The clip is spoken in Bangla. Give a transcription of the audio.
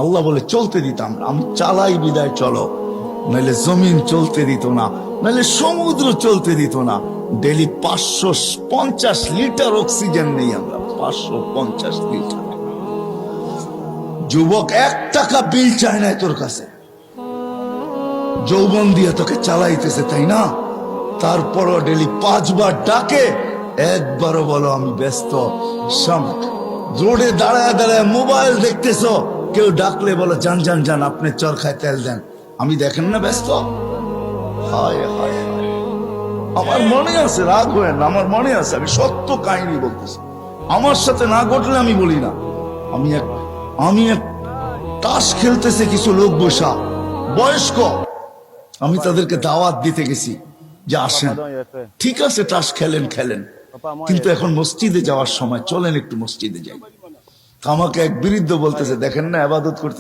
আল্লাহ বলে চলতে দিতাম না, আমি চালাই বিদায় চলো, নাহলে জমিন চলতে দিত না, নাহলে সমুদ্র চলতে দিত না। ডেলি 550 লিটার অক্সিজেন নেই আমরা, 550 লিটার। যুবক 1 টাকা বিল চায় না তোর কাছে, যৌবন দিয়ে তোকে চালাইতেছে, তাই না? তারপরও ডেলি 5 বার ডাকে, একবারও বলো আমি ব্যস্ত। রোডে দাঁড়ায় দাঁড়ায় মোবাইল দেখতেছো, কেউ ডাকলে বলো যান যান যান, আপনি চরখায় তেল দেন, আমি দেখেন না ব্যস্ত। হায় হায় হায়, আমার মনে আছে, রাগ হয়ে না, আমার মনে আছে, আমি সত্য কাহিনী বলতেছি। আমার সাথে না ঘটলে আমি বলি না। আমি এক তাস খেলতেছে কিছু লোক বসা, বয়স্ক, আমি তাদেরকে দাওয়াত দিতে গেছি যে আসেন, ঠিক আছে তাস খেলেন খেলেন, কিন্তু এখন মসজিদে যাওয়ার সময়, চলেন একটু মসজিদে যাই। আমাকে এক বৃদ্ধ বলতেছে, দেখেন না ইবাদত করতে